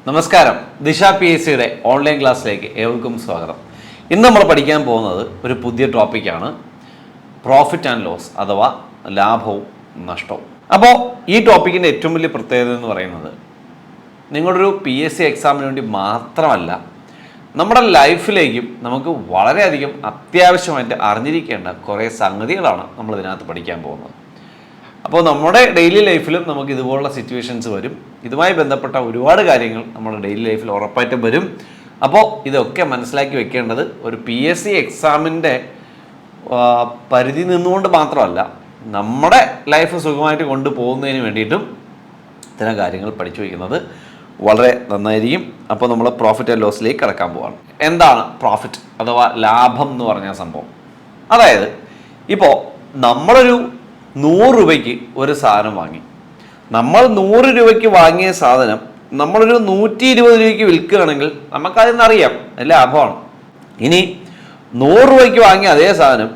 നമസ്കാരം. ദിശ P S സിയുടെ ഓൺലൈൻ ക്ലാസ്സിലേക്ക് ഏവർക്കും സ്വാഗതം. ഇന്ന് നമ്മൾ പഠിക്കാൻ പോകുന്നത് ഒരു പുതിയ ടോപ്പിക്കാണ്, പ്രോഫിറ്റ് ആൻഡ് ലോസ് അഥവാ ലാഭവും നഷ്ടവും. അപ്പോൾ ഈ ടോപ്പിക്കിൻ്റെ ഏറ്റവും വലിയ പ്രത്യേകത എന്ന് പറയുന്നത് നിങ്ങളൊരു പി എസ് സി എക്സാമിന് വേണ്ടി മാത്രമല്ല, നമ്മുടെ ലൈഫിലേക്കും നമുക്ക് വളരെയധികം അത്യാവശ്യമായിട്ട് അറിഞ്ഞിരിക്കേണ്ട കുറേ സംഗതികളാണ് നമ്മൾ ഇതിനകത്ത് പഠിക്കാൻ പോകുന്നത്. അപ്പോൾ നമ്മുടെ ഡെയിലി ലൈഫിലും നമുക്ക് ഇതുപോലുള്ള സിറ്റുവേഷൻസ് വരും. ഇതുമായി ബന്ധപ്പെട്ട ഒരുപാട് കാര്യങ്ങൾ നമ്മുടെ ഡെയിലി ലൈഫിൽ ഉറപ്പായിട്ടും വരും. അപ്പോൾ ഇതൊക്കെ മനസ്സിലാക്കി വെക്കേണ്ടത് ഒരു പി എസ് സി എക്സാമിൻ്റെ പരിധി നിന്നുകൊണ്ട് മാത്രമല്ല, നമ്മുടെ ലൈഫ് സുഖമായിട്ട് കൊണ്ടുപോകുന്നതിന് വേണ്ടിയിട്ടും ഇത്തരം കാര്യങ്ങൾ പഠിച്ചു വയ്ക്കുന്നത് വളരെ നന്നായിരിക്കും. അപ്പോൾ നമ്മൾ പ്രോഫിറ്റ് ആൻഡ് ലോസിലേക്ക് കടക്കാൻ പോവാണ്. എന്താണ് പ്രോഫിറ്റ് അഥവാ ലാഭം എന്ന് പറഞ്ഞ സംഭവം? അതായത് ഇപ്പോൾ നമ്മളൊരു 100 രൂപയ്ക്ക് ഒരു സാധനം വാങ്ങി. നമ്മൾ 100 രൂപയ്ക്ക് വാങ്ങിയ സാധനം നമ്മളൊരു 120 രൂപയ്ക്ക് വിൽക്കുകയാണെങ്കിൽ നമുക്കതിൽ നിന്നറിയാം ലാഭമാണ്. ഇനി 100 രൂപയ്ക്ക് വാങ്ങിയ അതേ സാധനം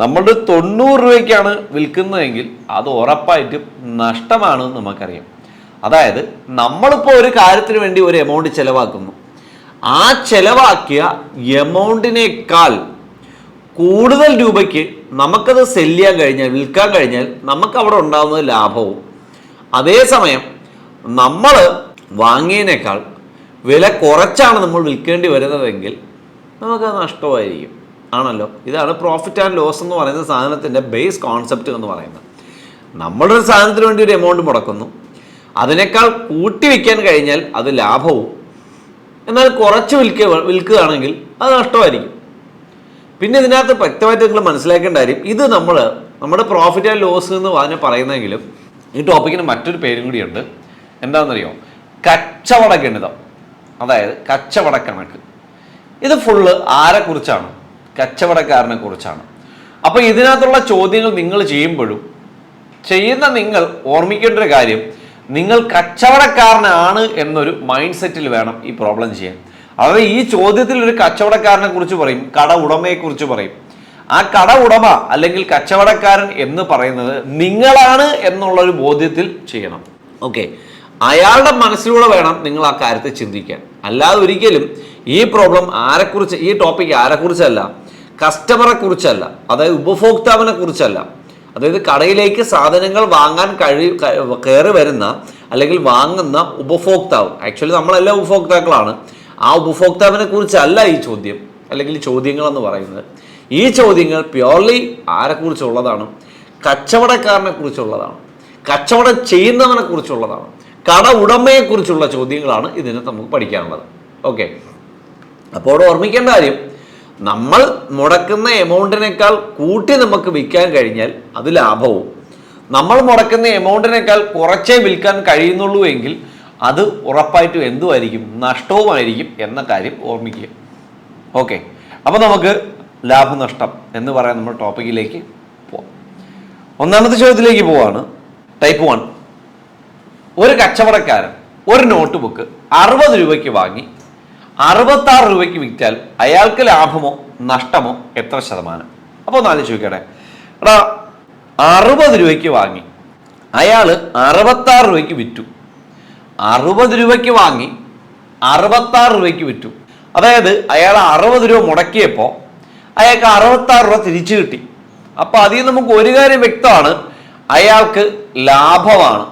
നമ്മളൊരു 90 രൂപയ്ക്കാണ് വിൽക്കുന്നതെങ്കിൽ അത് ഉറപ്പായിട്ടും നഷ്ടമാണെന്ന് നമുക്കറിയാം. അതായത് നമ്മളിപ്പോൾ ഒരു കാര്യത്തിന് വേണ്ടി ഒരു എമൗണ്ട് ചിലവാക്കുന്നു. ആ ചിലവാക്കിയ എമൗണ്ടിനേക്കാൾ കൂടുതൽ രൂപയ്ക്ക് നമുക്കത് സെല് ചെയ്യാൻ കഴിഞ്ഞാൽ, വിൽക്കാൻ കഴിഞ്ഞാൽ നമുക്ക് അവിടെ ഉണ്ടാകുന്നത് ലാഭവും. അതേസമയം നമ്മൾ വാങ്ങിയതിനേക്കാൾ വില കുറച്ചാണ് നമ്മൾ വിൽക്കേണ്ടി വരുന്നതെങ്കിൽ നമുക്കത് നഷ്ടമായിരിക്കും. ആണല്ലോ, ഇതാണ് പ്രോഫിറ്റ് ആൻഡ് ലോസ് എന്ന് പറയുന്ന സാധനത്തിൻ്റെ ബേസ് കോൺസെപ്റ്റ് എന്ന് പറയുന്നത്. നമ്മളൊരു സാധനത്തിന് വേണ്ടി ഒരു എമൗണ്ട് മുടക്കുന്നു, അതിനേക്കാൾ കൂട്ടി വിൽക്കാൻ കഴിഞ്ഞാൽ അത് ലാഭവും, എന്നാൽ കുറച്ച് വിൽക്കുകയാണെങ്കിൽ അത് നഷ്ടമായിരിക്കും. പിന്നെ ഇതിനകത്ത് വ്യക്തമായിട്ട് നിങ്ങൾ മനസ്സിലാക്കേണ്ട കാര്യം, ഇത് നമ്മുടെ പ്രോഫിറ്റ് ആൻഡ് ലോസ് എന്ന് അതിനെ പറയുന്നെങ്കിലും ഈ ടോപ്പിക്കിന് മറ്റൊരു പേരും കൂടിയുണ്ട്. എന്താണെന്നറിയോ? കച്ചവട ഗണിതം, അതായത് കച്ചവട കണക്ക്. ഇത് ഫുള്ള് ആരെക്കുറിച്ചാണ്? കച്ചവടക്കാരനെ കുറിച്ചാണ്. അപ്പോൾ ഇതിനകത്തുള്ള ചോദ്യങ്ങൾ നിങ്ങൾ ചെയ്യുന്ന നിങ്ങൾ ഓർമ്മിക്കേണ്ട ഒരു കാര്യം, നിങ്ങൾ കച്ചവടക്കാരനാണ് എന്നൊരു മൈൻഡ് സെറ്റിൽ വേണം ഈ പ്രോബ്ലം ചെയ്യാൻ. അതായത് ഈ ചോദ്യത്തിൽ ഒരു കച്ചവടക്കാരനെ കുറിച്ച് പറയും, കട ഉടമയെ കുറിച്ച് പറയും. ആ കട ഉടമ അല്ലെങ്കിൽ കച്ചവടക്കാരൻ എന്ന് പറയുന്നത് നിങ്ങളാണ് എന്നുള്ളൊരു ബോധ്യത്തിൽ ചെയ്യണം. ഓക്കെ, അയാളുടെ മനസ്സിലൂടെ വേണം നിങ്ങൾ ആ കാര്യത്തെ ചിന്തിക്കാൻ. അല്ലാതെ ഒരിക്കലും ഈ പ്രോബ്ലം ആരെക്കുറിച്ച്, ഈ ടോപ്പിക് ആരെക്കുറിച്ചല്ല, കസ്റ്റമറെ കുറിച്ചല്ല, അതായത് ഉപഭോക്താവിനെ കുറിച്ചല്ല. അതായത് കടയിലേക്ക് സാധനങ്ങൾ വാങ്ങാൻ കയറി വരുന്ന അല്ലെങ്കിൽ വാങ്ങുന്ന ഉപഭോക്താവ്, ആക്ച്വലി നമ്മളെല്ലാം ഉപഭോക്താക്കളാണ്. ആ ഉപഭോക്താവിനെ കുറിച്ചല്ല ഈ ചോദ്യം അല്ലെങ്കിൽ ചോദ്യങ്ങൾ എന്ന് പറയുന്നത്. ഈ ചോദ്യങ്ങൾ പ്യോർലി ആരെക്കുറിച്ചുള്ളതാണ്? കച്ചവടക്കാരനെ കുറിച്ചുള്ളതാണ്, കച്ചവടം ചെയ്യുന്നവനെ കുറിച്ചുള്ളതാണ്, കട ഉടമയെക്കുറിച്ചുള്ള ചോദ്യങ്ങളാണ് ഇതിന് നമുക്ക് പഠിക്കാനുള്ളത്. ഓക്കെ, അപ്പോൾ ഓർമ്മിക്കേണ്ട കാര്യം, നമ്മൾ മുടക്കുന്ന എമൗണ്ടിനേക്കാൾ കൂട്ടി നമുക്ക് വിൽക്കാൻ കഴിഞ്ഞാൽ അത് ലാഭവും, നമ്മൾ മുടക്കുന്ന എമൗണ്ടിനേക്കാൾ കുറച്ചേ വിൽക്കാൻ കഴിയുന്നുള്ളൂ എങ്കിൽ അത് ഉറപ്പായിട്ടും എന്തുമായിരിക്കും? നഷ്ടവുമായിരിക്കും എന്ന കാര്യം ഓർമ്മിക്കുക. ഓക്കെ, അപ്പോൾ നമുക്ക് ലാഭനഷ്ടം എന്ന് പറയാൻ നമ്മൾ ടോപ്പിക്കിലേക്ക് പോവാം. ഒന്നാമത്തെ ചോദ്യത്തിലേക്ക് പോവാണ്. ടൈപ്പ് 1. ഒരു കച്ചവടക്കാരൻ ഒരു നോട്ട് ബുക്ക് 60 രൂപയ്ക്ക് വാങ്ങി 66 രൂപയ്ക്ക് വിറ്റാൽ അയാൾക്ക് ലാഭമോ നഷ്ടമോ എത്ര ശതമാനം? അപ്പോൾ ഒന്ന് ആലോചിക്കട്ടെ. 60 രൂപയ്ക്ക് വാങ്ങി, അയാൾ 66 രൂപയ്ക്ക് വിറ്റു. 60 രൂപയ്ക്ക് വാങ്ങി 66 രൂപയ്ക്ക് വിറ്റു. അതായത് അയാൾ 60 രൂപ മുടക്കിയപ്പോൾ അയാൾക്ക് 66 രൂപ തിരിച്ചു കിട്ടി. അപ്പോൾ അതിൽ നമുക്ക് ഒരു കാര്യം വ്യക്തമാണ്, അയാൾക്ക് ലാഭമാണ്.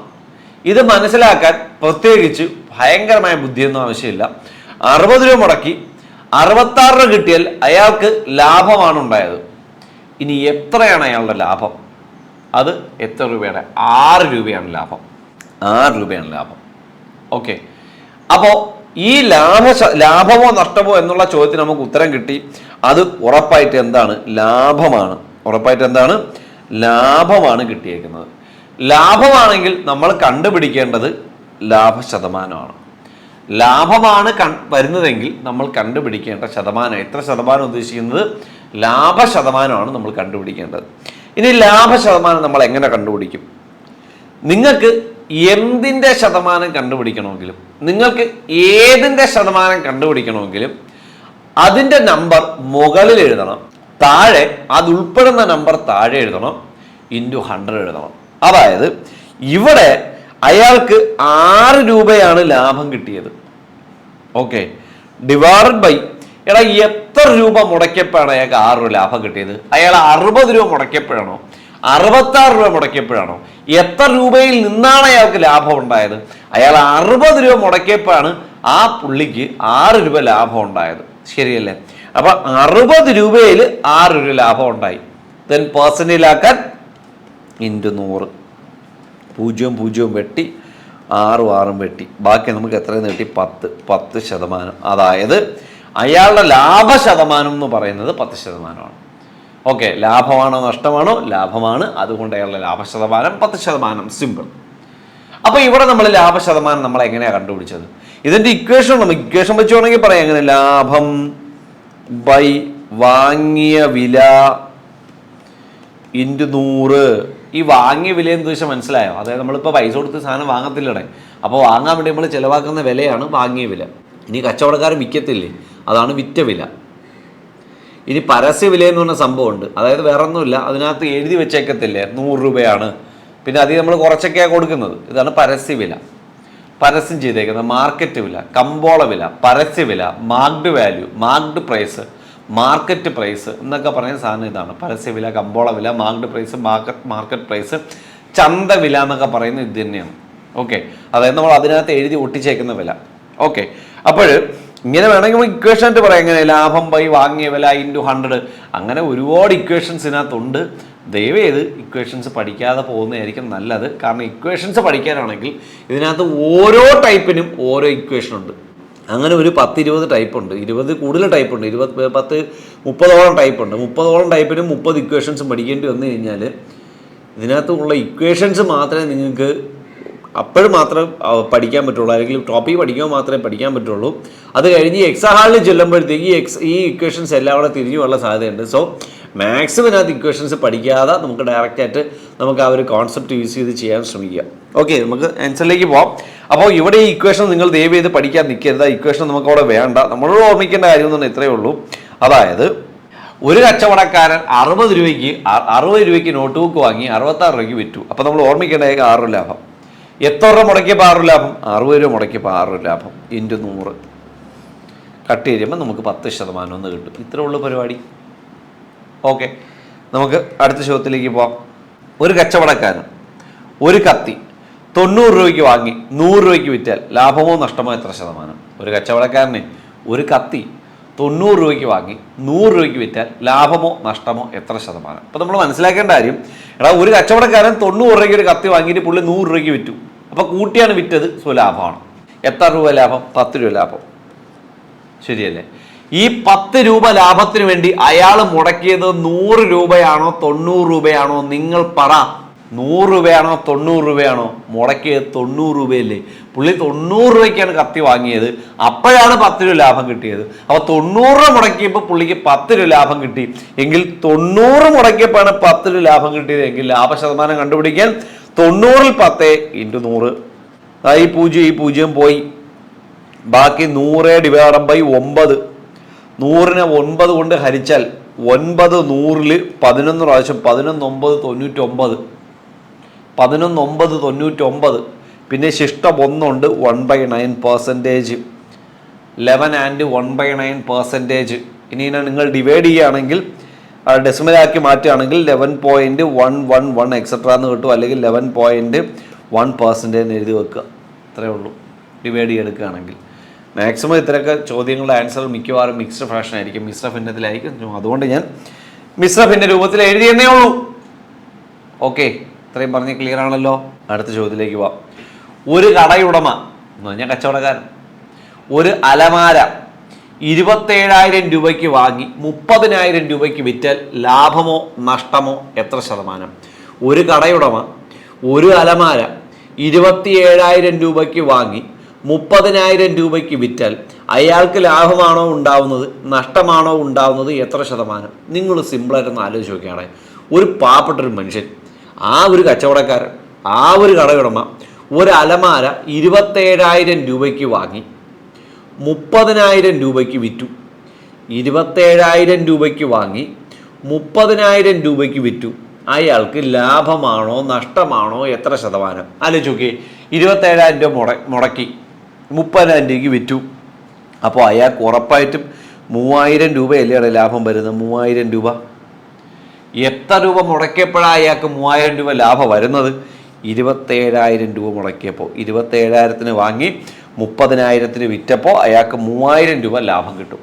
ഇത് മനസ്സിലാക്കാൻ പ്രത്യേകിച്ച് ഭയങ്കരമായ ബുദ്ധിയൊന്നും ആവശ്യമില്ല. 60 രൂപ മുടക്കി 66 രൂപ കിട്ടിയാൽ അയാൾക്ക് ലാഭമാണ് ഉണ്ടായത്. ഇനി എത്രയാണ് അയാളുടെ ലാഭം? അത് എത്ര രൂപയാണ്? 6 രൂപയാണ് ലാഭം. 6 രൂപയാണ് ലാഭം. ഓക്കെ, അപ്പോൾ ഈ ലാഭമോ നഷ്ടമോ എന്നുള്ള ചോദ്യത്തിന് നമുക്ക് ഉത്തരം കിട്ടി. അത് ഉറപ്പായിട്ട് എന്താണ്? ലാഭമാണ്. ഉറപ്പായിട്ട് എന്താണ്? ലാഭമാണ് കിട്ടിയേക്കുന്നത്. ലാഭമാണെങ്കിൽ നമ്മൾ കണ്ടുപിടിക്കേണ്ടത് ലാഭശതമാനമാണ്. ലാഭമാണ് വരുന്നതെങ്കിൽ നമ്മൾ കണ്ടുപിടിക്കേണ്ട ശതമാനം, എത്ര ശതമാനം ഉദ്ദേശിക്കുന്നത്? ലാഭശതമാനമാണ് നമ്മൾ കണ്ടുപിടിക്കേണ്ടത്. ഇനി ലാഭശതമാനം നമ്മൾ എങ്ങനെ കണ്ടുപിടിക്കും? നിങ്ങൾക്ക് എന്തിൻ്റെ ശതമാനം കണ്ടുപിടിക്കണമെങ്കിലും, നിങ്ങൾക്ക് ഏതിൻ്റെ ശതമാനം കണ്ടുപിടിക്കണമെങ്കിലും അതിൻ്റെ നമ്പർ മുകളിൽ എഴുതണം, താഴെ അത് ഉൾപ്പെടുന്ന നമ്പർ താഴെ എഴുതണം, × 100 എഴുതണം. അതായത് ഇവിടെ അയാൾക്ക് 6 രൂപയാണ് ലാഭം കിട്ടിയത്. ഓക്കെ, ഡിവൈഡഡ് ബൈ, എടാ എത്ര രൂപ മുടക്കിയപ്പോഴാണ് അയാൾക്ക് 6 രൂപ ലാഭം കിട്ടിയത്? അയാൾ 60 രൂപ മുടക്കിയപ്പോഴാണോ 66 രൂപ മുടക്കിയപ്പോഴാണോ? എത്ര രൂപയിൽ നിന്നാണ് അയാൾക്ക് ലാഭം ഉണ്ടായത്? അയാൾ 60 രൂപ മുടക്കിയപ്പോഴാണ് ആ പുള്ളിക്ക് 6 രൂപ ലാഭം ഉണ്ടായത്. ശരിയല്ലേ? അപ്പൊ 60 രൂപയിൽ 6 രൂപ ലാഭം ഉണ്ടായി. ദെൻ പെർസെന്റിലാക്കാൻ ഇൻറ്റു 100, 0 0 വെട്ടി 6 6 വെട്ടി, ബാക്കി നമുക്ക് എത്രയെന്ന് കിട്ടി? 10%. അതായത് അയാളുടെ ലാഭ ശതമാനം എന്ന് പറയുന്നത് 10%. ഓക്കെ, ലാഭമാണോ നഷ്ടമാണോ? ലാഭമാണ്. അതുകൊണ്ട് അയാളുടെ ലാഭശതമാനം 10%. സിമ്പിൾ. അപ്പൊ ഇവിടെ നമ്മൾ ലാഭശതമാനം നമ്മൾ എങ്ങനെയാണ് കണ്ടുപിടിച്ചത്? ഇതിന്റെ ഇക്വേഷൻ നമുക്ക് ഇക്വേഷൻ വെച്ച് വേണമെങ്കിൽ പറയാം. എങ്ങനെ? ലാഭം ബൈ വാങ്ങിയ വില ഇൻറ്റു 100. ഈ വാങ്ങിയ വില എന്ന് വെച്ചാൽ മനസ്സിലായോ? അതായത് നമ്മളിപ്പോൾ പൈസ കൊടുത്ത് സാധനം വാങ്ങത്തില്ലടേ. അപ്പോൾ വാങ്ങാൻ വേണ്ടി നമ്മൾ ചിലവാക്കുന്ന വിലയാണ് വാങ്ങിയ വില. ഇനി കച്ചവടക്കാരൻ വിൽക്കത്തില്ലേ, അതാണ് വിറ്റ വില. ഇനി പരസ്യ വില എന്ന് പറഞ്ഞ സംഭവമുണ്ട്. അതായത് വേറെ ഒന്നുമില്ല, അതിനകത്ത് എഴുതി വെച്ചേക്കത്തില്ലേ 100 രൂപയാണ്, പിന്നെ അത് നമ്മൾ കുറച്ചൊക്കെയാണ് കൊടുക്കുന്നത്. ഇതാണ് പരസ്യ വില. പരസ്യം ചെയ്തേക്കുന്നത് മാർക്കറ്റ് വില, കമ്പോള വില, പരസ്യ വില, marked value, marked price, market price എന്നൊക്കെ പറയുന്ന സാധനം ഇതാണ്. പരസ്യ വില, കമ്പോള വില, മാർക്ക്ഡ് പ്രൈസ്, മാർക്കറ്റ് പ്രൈസ്, ചന്ത വില എന്നൊക്കെ പറയുന്നത് ഇത് തന്നെയാണ്. ഓക്കെ, അതായത് നമ്മൾ അതിനകത്ത് എഴുതി ഒട്ടിച്ചേക്കുന്ന വില. ഓക്കെ, അപ്പോൾ ഇങ്ങനെ വേണമെങ്കിൽ നമുക്ക് ഇക്വേഷൻ ആയിട്ട് പറയാം. എങ്ങനെ? ലാഭം ബൈ വാങ്ങിയ വില ഇൻറ്റു 100. അങ്ങനെ ഒരുപാട് ഇക്വേഷൻസ് ഇതിനകത്തുണ്ട്. ദയവേത് ഇക്വേഷൻസ് പഠിക്കാതെ പോകുന്നതായിരിക്കും നല്ലത്. കാരണം ഇക്വേഷൻസ് പഠിക്കാനാണെങ്കിൽ ഇതിനകത്ത് ഓരോ ടൈപ്പിനും ഓരോ ഇക്വേഷൻ ഉണ്ട്. അങ്ങനെ ഒരു 10-20 ടൈപ്പ് ഉണ്ട്, 20 കൂടുതൽ ടൈപ്പ് ഉണ്ട്, 10-30 ടൈപ്പ് ഉണ്ട്. 30 ടൈപ്പിനും 30 ഇക്വേഷൻസും പഠിക്കേണ്ടി വന്നു കഴിഞ്ഞാൽ ഇതിനകത്തുള്ള ഇക്വേഷൻസ് മാത്രമേ നിങ്ങൾക്ക് അപ്പോഴും മാത്രം പഠിക്കാൻ പറ്റുള്ളൂ, അല്ലെങ്കിൽ ടോപ്പിക് പഠിക്കുമ്പോൾ മാത്രമേ പഠിക്കാൻ പറ്റുള്ളൂ. അത് കഴിഞ്ഞ് എക്സാം ഹാളിൽ ചെല്ലുമ്പോഴത്തേക്ക് ഈ ഇക്വേഷൻസ് എല്ലാം അവിടെ തിരിഞ്ഞു പോകാനുള്ള സാധ്യതയുണ്ട്. സോ മാക്സിമം ഇതിനകത്ത് ഇക്വേഷൻസ് പഠിക്കാതെ നമുക്ക് ഡയറക്റ്റായിട്ട് നമുക്ക് ആ ഒരു കോൺസെപ്റ്റ് യൂസ് ചെയ്ത് ചെയ്യാൻ ശ്രമിക്കുക. ഓക്കെ, നമുക്ക് ആൻസറിലേക്ക് പോവാം. അപ്പോൾ ഇവിടെ ഈ ഇക്വേഷൻ നിങ്ങൾ ദയവ് ചെയ്ത് പഠിക്കാൻ നിൽക്കരുത്. ഇക്വേഷൻ നമുക്ക് അവിടെ വേണ്ട. നമ്മളോട് ഓർമ്മിക്കേണ്ട കാര്യം എന്ന് പറഞ്ഞാൽ ഇത്രയേ ഉള്ളൂ. അതായത് ഒരു കച്ചവടക്കാരൻ 60 രൂപയ്ക്ക് നോട്ട് ബുക്ക് വാങ്ങി 66 രൂപയ്ക്ക് വിറ്റു. അപ്പോൾ നമ്മൾ ഓർമ്മിക്കേണ്ട 6 രൂപ ലാഭം. എത്ര രൂപ മുടക്കിയപ്പോൾ 6 ലാഭം? 60 രൂപ മുടക്കിയപ്പോൾ 6 ലാഭം ഇൻറ്റു 100 കട്ട് ചെയ്യുമ്പോൾ നമുക്ക് 10% ഒന്ന് കിട്ടും. ഇത്രേ ഉള്ളൂ പരിപാടി. ഓക്കെ, നമുക്ക് അടുത്ത ചോദ്യത്തിലേക്ക് പോവാം. ഒരു കച്ചവടക്കാരൻ ഒരു കത്തി 90 രൂപയ്ക്ക് വാങ്ങി 100 രൂപയ്ക്ക് വിറ്റാൽ ലാഭമോ നഷ്ടമോ എത്ര ശതമാനം? ഒരു കച്ചവടക്കാരനെ ഒരു കത്തി 90 രൂപയ്ക്ക് വാങ്ങി 100 രൂപയ്ക്ക് വിറ്റാൽ ലാഭമോ നഷ്ടമോ എത്ര ശതമാനം? അപ്പോൾ നമ്മൾ മനസ്സിലാക്കേണ്ട കാര്യം, എടാ ഒരു കച്ചവടക്കാരൻ 90 രൂപയ്ക്ക് ഒരു കത്തി വാങ്ങിയിട്ട് പുള്ളി 100 രൂപയ്ക്ക് വിറ്റു. അപ്പോൾ കൂട്ടിയാണ് വിറ്റത്, സോ ലാഭമാണ്. എത്ര രൂപ ലാഭം? 10 രൂപ ലാഭം. ശരിയല്ലേ? ഈ 10 രൂപ ലാഭത്തിന് വേണ്ടി അയാൾ മുടക്കിയത് 100 രൂപയാണോ 90 രൂപയാണോ? നിങ്ങൾ പറ. 100 രൂപയാണോ 90 രൂപയാണോ? മുടക്കിയത് 90 രൂപയല്ലേ? പുള്ളി 90 രൂപയ്ക്കാണ് കത്തി വാങ്ങിയത്, അപ്പോഴാണ് 10 രൂപ ലാഭം കിട്ടിയത്. അപ്പോൾ 90 രൂപ മുടക്കിയപ്പോൾ പുള്ളിക്ക് 10 രൂപ ലാഭം കിട്ടി. എങ്കിൽ 90 മുടക്കിയപ്പോഴാണ് 10 രൂപ ലാഭം കിട്ടിയത്. എങ്കിൽ ലാഭശതമാനം കണ്ടുപിടിക്കാൻ 90ൽ 10 ഇൻറ്റു 100. ഈ 0 പോയി, ബാക്കി 100 ഡിവൈഡഡ് ബൈ 9. 100നെ 9 കൊണ്ട് ഹരിച്ചാൽ 9 100ൽ 11 പ്രാവശ്യം 11 9 99. 11 9 99. പിന്നെ ശിഷ്ടം 1 ഉണ്ട് 1/9%. 11 ആൻഡ് 1/9%. ഇനി നിങ്ങൾ ഡിവൈഡ് ചെയ്യുകയാണെങ്കിൽ ഡെസിമലാക്കി മാറ്റുകയാണെങ്കിൽ 11.111 എക്സെട്ര എന്ന് കിട്ടും, അല്ലെങ്കിൽ 11.1% എന്ന് എഴുതി വെക്കുക. ഇത്രയേ ഉള്ളൂ ഡിവൈഡ് ചെയ്തെടുക്കുകയാണെങ്കിൽ. മാക്സിമം ഇത്രയൊക്കെ ചോദ്യങ്ങളുടെ ആൻസർ മിക്കവാറും മിക്സ്ഡ് ഫ്രാക്ഷൻ ആയിരിക്കും, മിശ്ര ഭിന്നത്തിലായിരിക്കും. അതുകൊണ്ട് ഞാൻ മിശ്ര ഭിന്ന രൂപത്തിൽ എഴുതിയെന്നേ ഉള്ളൂ. ഓക്കെ, ഇത്രയും പറഞ്ഞ് ക്ലിയർ ആണല്ലോ. അടുത്ത ചോദ്യത്തിലേക്ക് പോവാം. ഒരു കടയുടമ എന്ന് പറഞ്ഞാൽ കച്ചവടക്കാരൻ ഒരു അലമാര 27,000 രൂപയ്ക്ക് വാങ്ങി 30,000 രൂപയ്ക്ക് വിറ്റാൽ ലാഭമോ നഷ്ടമോ എത്ര ശതമാനം? ഒരു കടയുടമ ഒരു അലമാര 27,000 രൂപയ്ക്ക് വാങ്ങി 30,000 രൂപയ്ക്ക് വിറ്റാൽ അയാൾക്ക് ലാഭമാണോ ഉണ്ടാവുന്നത് നഷ്ടമാണോ ഉണ്ടാവുന്നത് എത്ര ശതമാനം? നിങ്ങൾ സിമ്പിളായിട്ടൊന്ന് ആലോചിച്ച് നോക്കുകയാണ്. ഒരു പാവപ്പെട്ടൊരു മനുഷ്യൻ, ആ ഒരു കച്ചവടക്കാരൻ, ആ ഒരു കടയുടമ ഒരു അലമാര 27,000 രൂപയ്ക്ക് വാങ്ങി 30,000 രൂപയ്ക്ക് വിറ്റു. 27,000 രൂപയ്ക്ക് വാങ്ങി 30,000 രൂപയ്ക്ക് വിറ്റു. അയാൾക്ക് ലാഭമാണോ നഷ്ടമാണോ എത്ര ശതമാനം? ആലോചിച്ച് നോക്കിയേ. 27,000 രൂപ മുടക്കി 30,000 രൂപയ്ക്ക് വിറ്റു. അപ്പോൾ അയാൾക്ക് ഉറപ്പായിട്ടും 3000 രൂപയല്ലേ ലാഭം വരുന്നത്. 3000 രൂപ എത്ര രൂപ മുടക്കിയപ്പോഴാണ് അയാൾക്ക് 3000 രൂപ ലാഭം വരുന്നത്? 27,000 രൂപ മുടക്കിയപ്പോൾ. 27,000-ന് വാങ്ങി 30,000-ന് വിറ്റപ്പോൾ അയാൾക്ക് 3000 രൂപ ലാഭം കിട്ടും.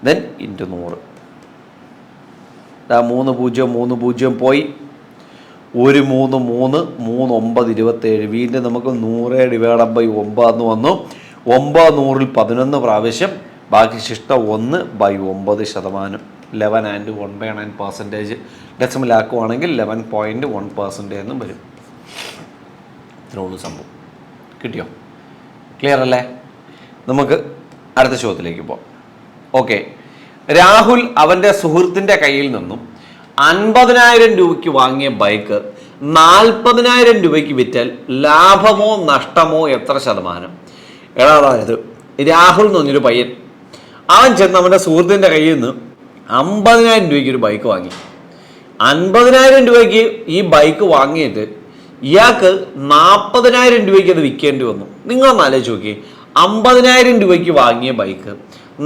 Then into 100. 30 പോയി, 1 3 3 3 9 27. വീണ്ടും നമുക്ക് 100/9 എന്ന് വന്നു. 9 100-ൽ 11 പ്രാവശ്യം, ബാക്കി ശിഷ്ടം 1/9%. 11 and 1/9%. ഡെസിമൽ ആക്കുവാണെങ്കിൽ 11.1% എന്നും വരും. ഇത്രയുള്ളൂ സംഭവം. കിട്ടിയോ? ക്ലിയർ അല്ലേ? നമുക്ക് അടുത്ത ചോദ്യത്തിലേക്ക് പോകാം. ഓക്കെ, രാഹുൽ അവൻ്റെ സുഹൃത്തിൻ്റെ കയ്യിൽ നിന്നും 50,000 രൂപയ്ക്ക് വാങ്ങിയ ബൈക്ക് 40,000 രൂപയ്ക്ക് വിറ്റാൽ ലാഭമോ നഷ്ടമോ എത്ര ശതമാനം? അതായത് രാഹുൽ എന്ന് പറഞ്ഞൊരു പയ്യൻ, അവൻ ചെന്ന് അവൻ്റെ സുഹൃത്തിൻ്റെ കയ്യിൽ നിന്ന് 50,000 രൂപയ്ക്ക് ഒരു ബൈക്ക് വാങ്ങി. 50,000 രൂപയ്ക്ക് ഈ ബൈക്ക് വാങ്ങിയിട്ട് ഇയാൾക്ക് 40,000 രൂപയ്ക്ക് അത് വിൽക്കേണ്ടി വന്നു. നിങ്ങളൊന്ന് ആലോചിച്ച് നോക്കി, 50,000 രൂപയ്ക്ക് വാങ്ങിയ ബൈക്ക്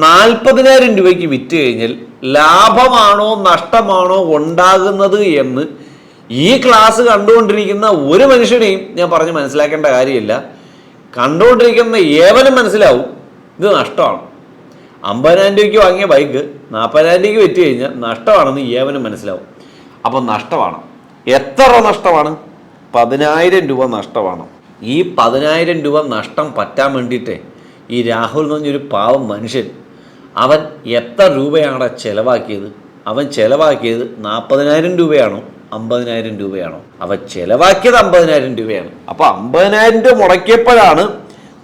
40,000 രൂപയ്ക്ക് വിറ്റ് കഴിഞ്ഞാൽ ലാഭമാണോ നഷ്ടമാണോ ഉണ്ടാകുന്നത് എന്ന് ഈ ക്ലാസ് കണ്ടുകൊണ്ടിരിക്കുന്ന ഒരു മനുഷ്യനെയും ഞാൻ പറഞ്ഞ് മനസ്സിലാക്കേണ്ട കാര്യമില്ല. കണ്ടുകൊണ്ടിരിക്കുന്ന ഏവനും മനസ്സിലാവും ഇത് നഷ്ടമാണ്. 50,000 രൂപയ്ക്ക് വാങ്ങിയ ബൈക്ക് 40,000 രൂപയ്ക്ക് വിറ്റ് കഴിഞ്ഞാൽ നഷ്ടമാണെന്ന് ഏവനും മനസ്സിലാവും. അപ്പോൾ നഷ്ടമാണ്. എത്ര നഷ്ടമാണ്? 10,000 രൂപ നഷ്ടമാണ്. ഈ 10,000 രൂപ നഷ്ടം പറ്റാൻ വേണ്ടിയിട്ട് ഈ രാഹുൽ എന്ന് പറഞ്ഞൊരു പാവം മനുഷ്യൻ അവൻ എത്ര രൂപയാണ് ചിലവാക്കിയത്? അവൻ ചിലവാക്കിയത് 40,000 രൂപയാണോ 50,000 രൂപയാണോ? അവൻ ചിലവാക്കിയത് 50,000 രൂപയാണ്. അപ്പോൾ 50,000 രൂപ മുടക്കിയപ്പോഴാണ്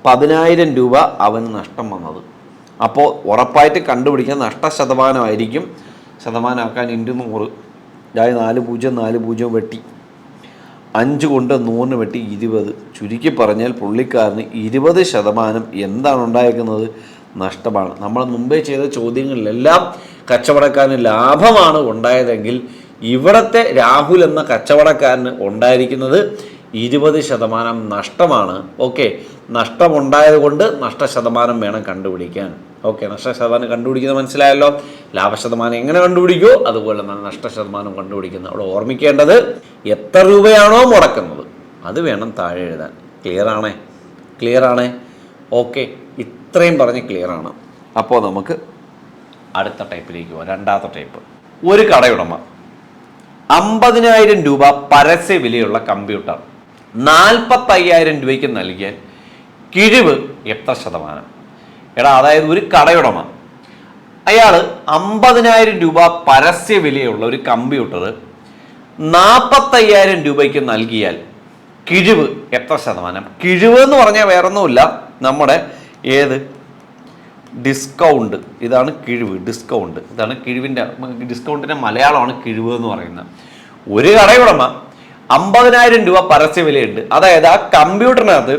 10,000 രൂപ അവന് നഷ്ടം വന്നത്. അപ്പോൾ ഉറപ്പായിട്ട് കണ്ടുപിടിക്കാൻ നഷ്ടശതമാനമായിരിക്കും. ശതമാനമാക്കാൻ ഇൻറ്റു 100. അതായത് 4 വെട്ടി 5 കൊണ്ട് 100 വെട്ടി 20. ചുരുക്കി പറഞ്ഞാൽ പുള്ളിക്കാരന് 20% എന്താണ് ഉണ്ടായിരിക്കുന്നത്? നഷ്ടമാണ്. നമ്മൾ മുമ്പേ ചെയ്ത ചോദ്യങ്ങളിലെല്ലാം കച്ചവടക്കാരന് ലാഭമാണ് ഉണ്ടായതെങ്കിൽ ഇവിടുത്തെ രാഹുൽ എന്ന കച്ചവടക്കാരന് ഉണ്ടായിരിക്കുന്നത് 20% നഷ്ടമാണ്. ഓക്കെ, നഷ്ടമുണ്ടായത് കൊണ്ട് നഷ്ടശതമാനം വേണം കണ്ടുപിടിക്കാൻ. ഓക്കെ, നഷ്ടശതമാനം കണ്ടുപിടിക്കുന്നത് മനസ്സിലായല്ലോ. ലാഭശതമാനം എങ്ങനെ കണ്ടുപിടിക്കുമോ അതുപോലെ തന്നെ നഷ്ടശതമാനം കണ്ടുപിടിക്കുന്നത്. അവിടെ ഓർമ്മിക്കേണ്ടത് എത്ര രൂപയാണോ മുടക്കുന്നത് അത് വേണം താഴെ എഴുതാൻ. ക്ലിയർ ആണേ? ഓക്കെ, ഇത്രയും പറഞ്ഞ് ക്ലിയറാണ്. അപ്പോൾ നമുക്ക് അടുത്ത ടൈപ്പിലേക്ക് പോകാം. രണ്ടാമത്തെ ടൈപ്പ്. ഒരു കടയുടമ 50,000 രൂപ പരസ്യ വിലയുള്ള കമ്പ്യൂട്ടർ 45,000 രൂപയ്ക്ക് നൽകിയാൽ കിഴിവ് എത്ര ശതമാനം? അതായത് ഒരു കടയുടമ അയാൾ 50,000 രൂപ പരസ്യ വിലയുള്ള ഒരു കമ്പ്യൂട്ടർ 45,000 രൂപയ്ക്ക് നൽകിയാൽ കിഴിവ് എത്ര ശതമാനം? കിഴിവ് എന്ന് പറഞ്ഞാൽ വേറൊന്നുമില്ല, നമ്മുടെ ഡിസ്കൗണ്ട്. ഇതാണ് കിഴിവ്, ഡിസ്കൗണ്ട്. ഇതാണ് ഡിസ്കൗണ്ടിൻ്റെ മലയാളമാണ് കിഴിവ് എന്ന് പറയുന്നത്. ഒരു കടയുടമ 50,000 രൂപ പരസ്യ വിലയുണ്ട്. അതായത് ആ കമ്പ്യൂട്ടറിനകത്ത്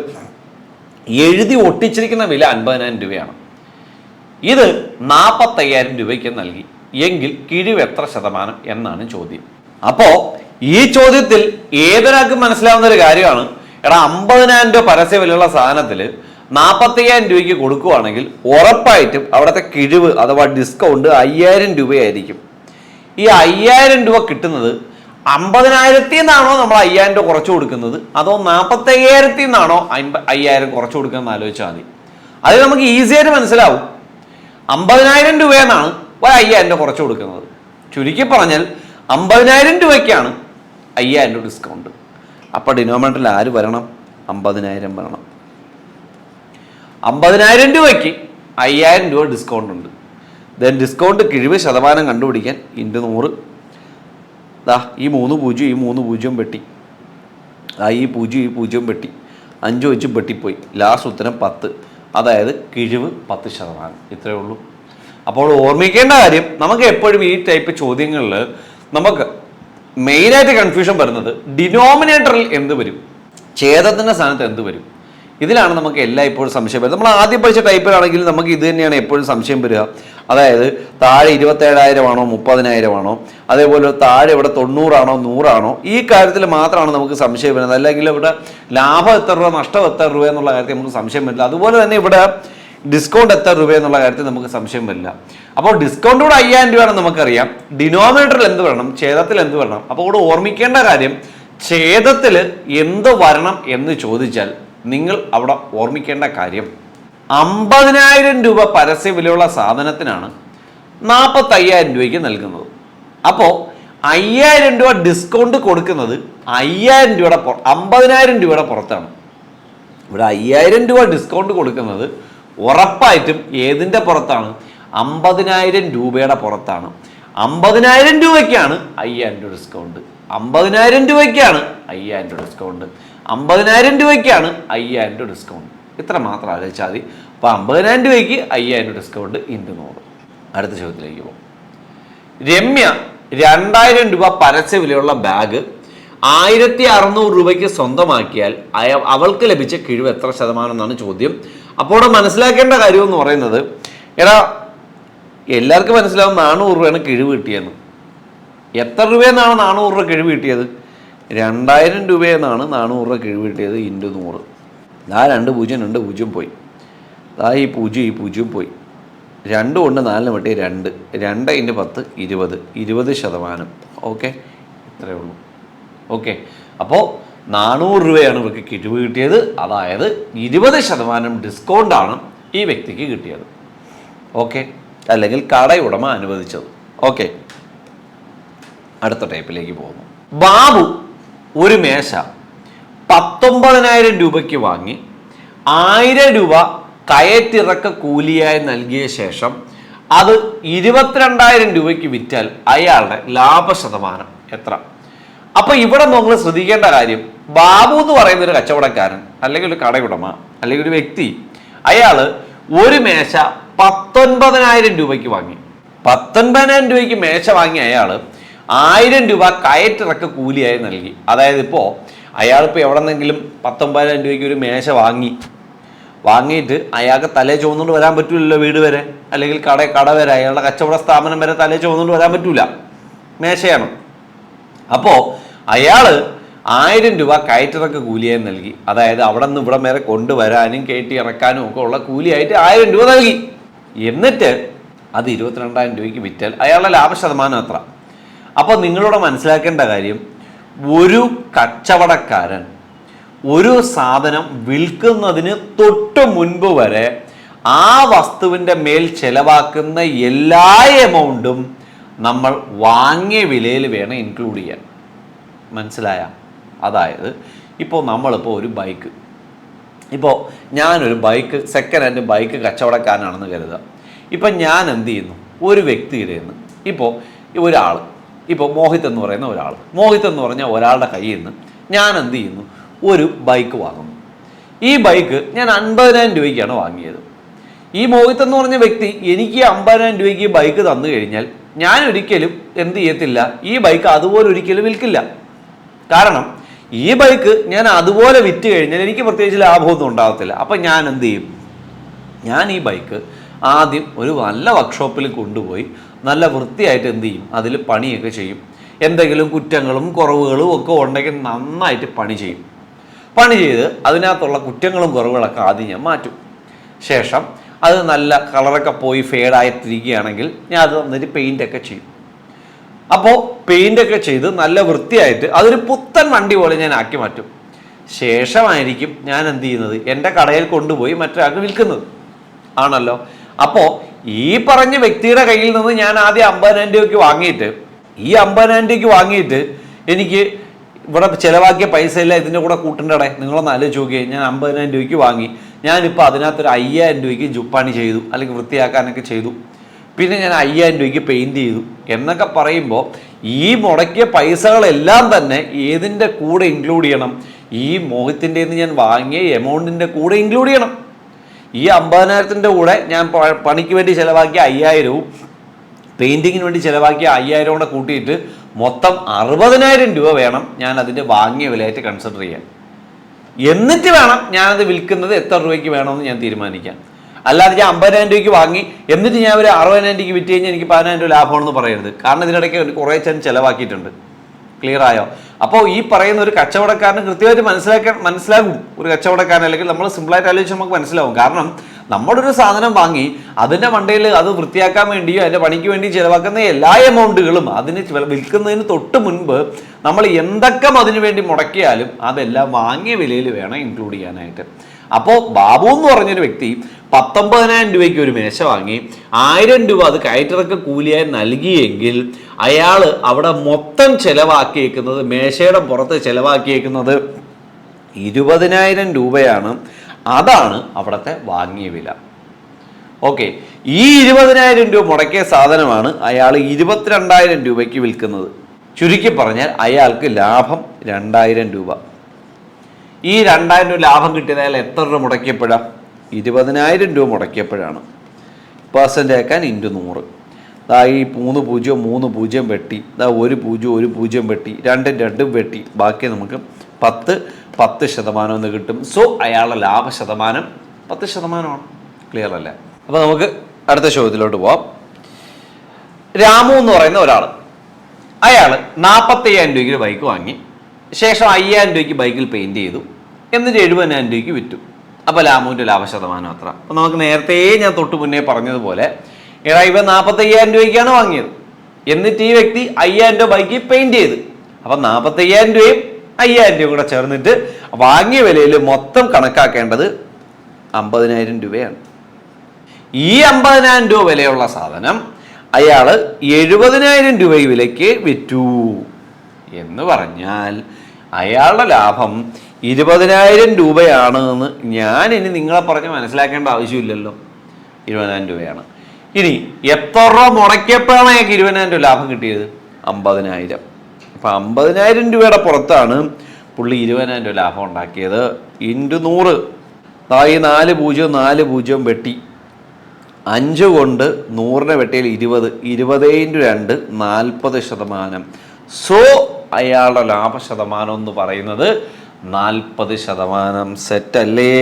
എഴുതി ഒട്ടിച്ചിരിക്കുന്ന വില 50,000 രൂപയാണ്. ഇത് 45,000 രൂപയ്ക്ക് നൽകി എങ്കിൽ കിഴിവ് എത്ര ശതമാനം എന്നാണ് ചോദ്യം. അപ്പോൾ ഈ ചോദ്യത്തിൽ ഏതൊരാൾക്കും മനസ്സിലാവുന്ന ഒരു കാര്യമാണ്, 50,000 രൂപ പരസ്യ വിലയുള്ള സാധനത്തിൽ 45,000 രൂപയ്ക്ക് കൊടുക്കുകയാണെങ്കിൽ ഉറപ്പായിട്ടും അവിടുത്തെ കിഴിവ് അഥവാ ഡിസ്കൗണ്ട് 5,000 രൂപയായിരിക്കും. ഈ 5,000 രൂപ കിട്ടുന്നത് 50,000-ൽ നിന്നാണോ നമ്മൾ 5,000 രൂപ കുറച്ച് കൊടുക്കുന്നത്, അതോ 45,000-ൽ നിന്നാണോ 5,000 കുറച്ച് കൊടുക്കുന്നത് ആലോചിച്ചാൽ മതി. അത് നമുക്ക് ഈസി ആയിട്ട് മനസ്സിലാവും. 50,000 രൂപയെന്നാണ് 5,000 രൂപ കുറച്ച് കൊടുക്കുന്നത്. ചുരുക്കി പറഞ്ഞാൽ 50,000 രൂപയ്ക്കാണ് 5,000 രൂപ ഡിസ്കൗണ്ട്. അപ്പോൾ ഡിനോമിനേറ്ററിൽ ആര് വരണം? 50,000 വരണം. 50,000 രൂപയ്ക്ക് 5,000 രൂപ ഡിസ്കൗണ്ട് ഉണ്ട്. ദെൻ ഡിസ്കൗണ്ട് കിഴിവ് ശതമാനം കണ്ടുപിടിക്കാൻ ഇൻറ്റു 100. ഈ 3 0 വെട്ടി, ഈ 0 വെട്ടി 5 വെച്ച് വെട്ടിപ്പോയി. ലാസ്റ്റ് ഉത്തരം 10. അതായത് കിഴിവ് 10%. ഇത്രയേ ഉള്ളൂ. അപ്പോൾ ഓർമ്മിക്കേണ്ട കാര്യം, നമുക്ക് എപ്പോഴും ഈ ടൈപ്പ് ചോദ്യങ്ങളിൽ നമുക്ക് മെയിനായിട്ട് കൺഫ്യൂഷൻ വരുന്നത് ഡിനോമിനേറ്ററിൽ എന്ത് വരും, ഛേദത്തിൻ്റെ സ്ഥാനത്ത് എന്ത് വരും, ഇതിലാണ് നമുക്ക് ഇപ്പോഴും സംശയം വരുന്നത്. നമ്മൾ ആദ്യം പഠിച്ച ടൈപ്പിലാണെങ്കിൽ നമുക്ക് ഇത് തന്നെയാണ് എപ്പോഴും സംശയം വരിക. അതായത് താഴെ 27,000 ആണോ 30,000 ആണോ, അതേപോലെ താഴെ ഇവിടെ 90 ആണോ 100 ആണോ, ഈ കാര്യത്തിൽ മാത്രമാണ് നമുക്ക് സംശയം വരുന്നത്. അല്ലെങ്കിൽ ഇവിടെ ലാഭം എത്ര രൂപ നഷ്ടം എത്ര രൂപ എന്നുള്ള കാര്യത്തിൽ നമുക്ക് സംശയം വരില്ല. അതുപോലെ തന്നെ ഇവിടെ ഡിസ്കൗണ്ട് എത്ര രൂപ എന്നുള്ള കാര്യത്തിൽ നമുക്ക് സംശയം വരില്ല. അപ്പോൾ ഡിസ്കൗണ്ട് കൂടെ 5000 രൂപയാണെന്ന് നമുക്കറിയാം. ഡിനോമിനേറ്ററിൽ എന്ത് വരണം, ഛേദത്തിൽ എന്ത് വരണം? അപ്പോൾ ഇവിടെ ഓർമ്മിക്കേണ്ട കാര്യം, ഛേദത്തിൽ എന്ത് വരണം എന്ന് ചോദിച്ചാൽ നിങ്ങൾ അവിടെ ഓർമ്മിക്കേണ്ട കാര്യം 50,000 രൂപ പരസ്യ വിലയുള്ള സാധനത്തിനാണ് 45,000 രൂപയ്ക്ക് നൽകുന്നത്. അപ്പോൾ 5,000 രൂപ ഡിസ്കൗണ്ട് കൊടുക്കുന്നത് 5,000 രൂപയുടെ 50,000 രൂപയുടെ പുറത്താണ്. ഇവിടെ 5,000 രൂപ ഡിസ്കൗണ്ട് കൊടുക്കുന്നത് ഉറപ്പായിട്ടും ഏതിൻ്റെ പുറത്താണ്? 50,000 രൂപയുടെ പുറത്താണ്. 50,000 രൂപയ്ക്കാണ് 5,000 രൂപ ഡിസ്കൗണ്ട്. 50,000 രൂപയ്ക്കാണ് 5,000 രൂപ ഡിസ്കൗണ്ട്. 50,000 രൂപയ്ക്കാണ് 5,000 രൂപ ഡിസ്കൗണ്ട്. ഇത്ര മാത്രം ആലോചിച്ചാൽ മതി. അപ്പോൾ 50,000 രൂപയ്ക്ക് 5,000 രൂപ ഡിസ്കൗണ്ട് × 100. അടുത്ത ചോദ്യത്തിലേക്ക് പോകും. രമ്യ 2,000 രൂപ പരസ്യ വിലയുള്ള ബാഗ് 1,600 രൂപയ്ക്ക് സ്വന്തമാക്കിയാൽ അവൾക്ക് ലഭിച്ച കിഴിവ് എത്ര ശതമാനം എന്നാണ് ചോദ്യം. അപ്പോൾ ഇവിടെ മനസ്സിലാക്കേണ്ട കാര്യം എന്ന് പറയുന്നത്, എല്ലാവർക്കും മനസ്സിലാവും 400 രൂപയാണ് കിഴിവ് കിട്ടിയെന്ന്. എത്ര രൂപയെന്നാണ് 400 രൂപ കിഴിവ് കിട്ടിയത്? 2,000 രൂപയെന്നാണ് 400 രൂപ കിഴിവ് കിട്ടിയത് × 100. ആ 2 0 പോയി. ആ ഈ 0 പോയി. 2 കൊണ്ട് 4 വെട്ടി 2. 2 × 10 20. 20%. ഓക്കെ, ഇത്രയേ ഉള്ളൂ. ഓക്കെ, അപ്പോൾ 400 രൂപയാണ് ഇവർക്ക് കിഴിവ് കിട്ടിയത്. അതായത് 20% ഡിസ്കൗണ്ടാണ് ഈ വ്യക്തിക്ക് കിട്ടിയത്. ഓക്കെ, അല്ലെങ്കിൽ കടയുടമ അനുവദിച്ചത്. ഓക്കെ, അടുത്ത ടൈപ്പിലേക്ക് പോകുന്നു. ബാബു ഒരു മേശ 19,000 രൂപയ്ക്ക് വാങ്ങി 1,000 രൂപ കയറ്റിറക്ക കൂലിയായി നൽകിയ ശേഷം അത് 22,000 രൂപയ്ക്ക് വിറ്റാൽ അയാളുടെ ലാഭശതമാനം എത്ര? അപ്പൊ ഇവിടെ നമ്മൾ ശ്രദ്ധിക്കേണ്ട കാര്യം, ബാബു എന്ന് പറയുന്ന ഒരു കച്ചവടക്കാരൻ അല്ലെങ്കിൽ ഒരു കടയുടമ അല്ലെങ്കിൽ ഒരു വ്യക്തി, അയാള് ഒരു മേശ 19,000 രൂപയ്ക്ക് വാങ്ങി. 19,000 രൂപയ്ക്ക് മേശ വാങ്ങി അയാള് 1,000 രൂപ കയറ്റിറക്ക കൂലിയായി നൽകി. അതായത് ഇപ്പോൾ അയാളിപ്പോൾ എവിടെന്നെങ്കിലും 19,000 രൂപയ്ക്ക് ഒരു മേശ വാങ്ങിയിട്ട് അയാൾക്ക് തലേ ചുവന്നുകൊണ്ട് വരാൻ പറ്റൂലല്ലോ, വീട് വരെ അല്ലെങ്കിൽ കട വരെ, അയാളുടെ കച്ചവട സ്ഥാപനം വരെ തലേ ചുവന്നുകൊണ്ട് വരാൻ പറ്റൂല, മേശയാണ്. അപ്പോൾ അയാൾ 1,000 രൂപ കയറ്റിറക്ക കൂലിയായി നൽകി. അതായത് അവിടെ നിന്ന് ഇവിടം വരെ കൊണ്ടുവരാനും കയറ്റി ഇറക്കാനും ഒക്കെ ഉള്ള കൂലിയായിട്ട് 1,000 രൂപ നൽകി. എന്നിട്ട് അത് 22,000 രൂപയ്ക്ക് വിറ്റാൽ അയാളുടെ ലാഭശതമാനം എത്ര? അപ്പോൾ നിങ്ങളോട് മനസ്സിലാക്കേണ്ട കാര്യം, ഒരു കച്ചവടക്കാരൻ ഒരു സാധനം വിൽക്കുന്നതിന് തൊട്ട് മുൻപ് വരെ ആ വസ്തുവിൻ്റെ മേൽ ചെലവാക്കുന്ന എല്ലാ എമൗണ്ടും നമ്മൾ വാങ്ങിയ വിലയിൽ വേണം ഇൻക്ലൂഡ് ചെയ്യാൻ. മനസ്സിലായ? അതായത് ഇപ്പോൾ നമ്മളിപ്പോൾ ഒരു ബൈക്ക്, ഇപ്പോൾ ഞാനൊരു ബൈക്ക് സെക്കൻഡ് ഹാൻഡ് ബൈക്ക് കച്ചവടക്കാരനാണെന്ന് കരുതുക. ഇപ്പം ഞാൻ എന്ത് ചെയ്യുന്നു, ഒരു വ്യക്തിയുടെ നിന്ന് ഇപ്പോൾ ഒരാൾ, ഇപ്പോൾ മോഹിത് എന്ന് പറയുന്ന ഒരാൾ, മോഹിത് എന്ന് പറഞ്ഞ ഒരാളുടെ കയ്യിൽ നിന്ന് ഞാൻ എന്ത് ചെയ്യുന്നു, ഒരു ബൈക്ക് വാങ്ങുന്നു. ഈ ബൈക്ക് ഞാൻ 50,000 രൂപയ്ക്കാണ് വാങ്ങിയത്. ഈ മോഹിത് എന്ന് പറഞ്ഞ വ്യക്തി എനിക്ക് 50,000 രൂപയ്ക്ക് ബൈക്ക് തന്നു കഴിഞ്ഞാൽ ഞാൻ ഒരിക്കലും എന്ത് ചെയ്യത്തില്ല, ഈ ബൈക്ക് അതുപോലെ ഒരിക്കലും വിൽക്കില്ല. കാരണം ഈ ബൈക്ക് ഞാൻ അതുപോലെ വിറ്റ് കഴിഞ്ഞാൽ എനിക്ക് പ്രത്യേകിച്ച് ലാഭമൊന്നും ഉണ്ടാകത്തില്ല. അപ്പം ഞാൻ എന്ത് ചെയ്യും, ഞാൻ ഈ ബൈക്ക് ആദ്യം ഒരു നല്ല വർക്ക്ഷോപ്പിൽ കൊണ്ടുപോയി നല്ല വൃത്തിയായിട്ട് എന്ത് ചെയ്യും, അതിൽ പണിയൊക്കെ ചെയ്യും. എന്തെങ്കിലും കുറ്റങ്ങളും കുറവുകളും ഒക്കെ ഉണ്ടെങ്കിൽ നന്നായിട്ട് പണി ചെയ്യും. പണി ചെയ്ത് അതിനകത്തുള്ള കുറ്റങ്ങളും കുറവുകളൊക്കെ ആദ്യം ഞാൻ മാറ്റും. ശേഷം അത് നല്ല കളറൊക്കെ പോയി ഫേഡായിട്ടിരിക്കുകയാണെങ്കിൽ ഞാൻ അത് വന്നിട്ട് പെയിൻ്റൊക്കെ ചെയ്യും. അപ്പോൾ പെയിൻ്റൊക്കെ ചെയ്ത് നല്ല വൃത്തിയായിട്ട് അതൊരു പുത്തൻ വണ്ടി പോലെ ഞാൻ ആക്കി മാറ്റും. ശേഷമായിരിക്കും ഞാൻ എന്ത് ചെയ്യുന്നത്, എൻ്റെ കടയിൽ കൊണ്ടുപോയി മറ്റൊരാൾക്ക് വിൽക്കുന്നത് ആണല്ലോ. അപ്പോൾ ഈ പറഞ്ഞ വ്യക്തിയുടെ കയ്യിൽ നിന്ന് ഞാൻ ആദ്യം 50,000 രൂപയ്ക്ക് വാങ്ങിയിട്ട്, ഈ 50,000 രൂപയ്ക്ക് വാങ്ങിയിട്ട് എനിക്ക് ഇവിടെ ചിലവാക്കിയ പൈസ ഇല്ല, ഇതിൻ്റെ കൂടെ കൂട്ടേണ്ടടേ. നിങ്ങളൊന്ന് ആലോചിച്ച് നോക്കിയേ, ഞാൻ 50,000 രൂപയ്ക്ക് വാങ്ങി, ഞാനിപ്പോൾ അതിനകത്തൊരു 5,000 രൂപയ്ക്ക് പണി ചെയ്തു അല്ലെങ്കിൽ വൃത്തിയാക്കാനൊക്കെ ചെയ്തു, പിന്നെ ഞാൻ 5,000 രൂപയ്ക്ക് പെയിൻറ്റ് ചെയ്തു എന്നൊക്കെ പറയുമ്പോൾ ഈ മുടക്കിയ പൈസകളെല്ലാം തന്നെ ഏതിൻ്റെ കൂടെ ഇൻക്ലൂഡ് ചെയ്യണം? ഈ മോഹിത്തിൻ്റെ നിന്ന് ഞാൻ വാങ്ങിയ എമൗണ്ടിൻ്റെ കൂടെ ഇൻക്ലൂഡ് ചെയ്യണം. ഈ 50,000-ൻ്റെ കൂടെ ഞാൻ പണിക്ക് വേണ്ടി ചിലവാക്കിയ 5,000-വും പെയിൻറ്റിങ്ങിന് വേണ്ടി ചിലവാക്കിയ 5,000 കൂടെ കൂട്ടിയിട്ട് മൊത്തം 60,000 രൂപ വേണം ഞാൻ അതിൻ്റെ വാങ്ങിയ വിലയായിട്ട് കൺസിഡർ ചെയ്യാൻ. എന്നിട്ട് വേണം ഞാനത് വിൽക്കുന്നത് എത്ര രൂപയ്ക്ക് വേണമെന്ന് ഞാൻ തീരുമാനിക്കാൻ. അല്ലാതെ ഞാൻ 50,000 രൂപയ്ക്ക് വാങ്ങി എന്നിട്ട് ഞാൻ ഒരു 60,000 രൂപയ്ക്ക് വിറ്റ് കഴിഞ്ഞാൽ എനിക്ക് 10,000 രൂപ ലാഭമാണെന്ന് പറയരുത്. കാരണം ഇതിനിടയ്ക്ക് കുറേ ചിലവാക്കിയിട്ടുണ്ട്. ക്ലിയർ ആയോ? അപ്പോൾ ഈ പറയുന്ന ഒരു കച്ചവടക്കാരന് കൃത്യമായിട്ട് മനസ്സിലാകും. ഒരു കച്ചവടക്കാരൻ അല്ലെങ്കിൽ നമ്മൾ സിമ്പിളായിട്ട് ആലോചിച്ച് നമുക്ക് മനസ്സിലാവും. കാരണം നമ്മളൊരു സാധനം വാങ്ങി അതിൻ്റെ മണ്ടയിൽ അത് വൃത്തിയാക്കാൻ വേണ്ടിയോ അതിൻ്റെ പണിക്ക് വേണ്ടി ചിലവാക്കുന്ന എല്ലാ എമൗണ്ടുകളും അതിന് വിൽക്കുന്നതിന് തൊട്ട് മുൻപ് നമ്മൾ എന്തൊക്കെ അതിനു വേണ്ടി മുടക്കിയാലും അതെല്ലാം വാങ്ങിയ വിലയിൽ വേണം ഇൻക്ലൂഡ് ചെയ്യാനായിട്ട്. അപ്പോൾ ബാബു എന്ന് പറഞ്ഞൊരു വ്യക്തി 19,000 രൂപയ്ക്ക് ഒരു മേശ വാങ്ങി 1000 രൂപ അത് കയറ്റിറക്ക കൂലിയായി നൽകിയെങ്കിൽ അയാൾ അവിടെ മൊത്തം ചെലവാക്കിയേക്കുന്നത്, മേശയുടെ പുറത്ത് ചെലവാക്കിയേക്കുന്നത് 20,000 രൂപയാണ്. അതാണ് അവിടുത്തെ വാങ്ങിയ വില. ഓക്കെ, ഈ 20,000 രൂപ മുടക്കിയ സാധനമാണ് അയാൾ 22,000 രൂപയ്ക്ക് വിൽക്കുന്നത്. ചുരുക്കി പറഞ്ഞാൽ അയാൾക്ക് ലാഭം 2,000 രൂപ. ഈ 2,000 രൂപ ലാഭം കിട്ടിയത് അയാൾ എത്ര രൂപ മുടക്കിയപ്പോഴാണ്? 20,000 രൂപ മുടക്കിയപ്പോഴാണ്. പെർസെൻ്റ് ആക്കാൻ ഇൻറ്റു 100. ഈ 3 0 3 0 വെട്ടി, 1 0 1 0 വെട്ടി, 2 2 വെട്ടി, ബാക്കി നമുക്ക് 10% എന്ന് കിട്ടും. സോ അയാളുടെ ലാഭ ശതമാനം 10%. ക്ലിയർ അല്ലേ? അപ്പോൾ നമുക്ക് അടുത്ത ചോദ്യത്തിലോട്ട് പോവാം. രാമു എന്ന് പറയുന്ന ഒരാൾ, അയാൾ 45,000 രൂപയ്ക്ക് ബൈക്ക് വാങ്ങി, ശേഷം 5,000 രൂപയ്ക്ക് ബൈക്കിൽ പെയിൻറ് ചെയ്തു, എന്നിട്ട് 70,000 രൂപയ്ക്ക് വിറ്റു. അപ്പോൾ രാമുവിൻ്റെ ലാഭ ശതമാനം അത്ര? അപ്പോൾ നമുക്ക് നേരത്തെ ഞാൻ തൊട്ട് മുന്നേ പറഞ്ഞതുപോലെ ഇവ 45,000 രൂപയ്ക്കാണ് വാങ്ങിയത്, എന്നിട്ട് ഈ വ്യക്തി 5,000 രൂപ ബൈക്കിൽ പെയിൻറ് ചെയ്ത്. അപ്പം 45,000 രൂപയും 5,000 രൂപ കൂടെ ചേർന്നിട്ട് വാങ്ങിയ വിലയിൽ മൊത്തം കണക്കാക്കേണ്ടത് 50,000 രൂപയാണ്. ഈ 50,000 രൂപ വിലയുള്ള സാധനം അയാൾ 70,000 രൂപ വിലയ്ക്ക് വിറ്റു എന്ന് പറഞ്ഞാൽ അയാളുടെ ലാഭം 20,000 രൂപയാണ് എന്ന് ഞാൻ ഇനി നിങ്ങളെ പറഞ്ഞ് മനസ്സിലാക്കേണ്ട ആവശ്യമില്ലല്ലോ. 20,000 രൂപയാണ്. ഇനി എത്ര രൂപ മുടക്കിയപ്പോഴാണ് അയാൾക്ക് 20,000 രൂപ ലാഭം കിട്ടിയത്? 50,000. അപ്പം 50,000 രൂപയുടെ പുറത്താണ് പുള്ളി 20,000 രൂപ ലാഭം ഉണ്ടാക്കിയത്. ഇൻറ്റു 100. ഈ 4 0 4 0 വെട്ടി, 5 കൊണ്ട് 100നെ വെട്ടിയാൽ 20, 20 × 2 40%. സോ അയാളുടെ ലാഭ ശതമാനം എന്ന് പറയുന്നത് 40%. സെറ്റല്ലേ?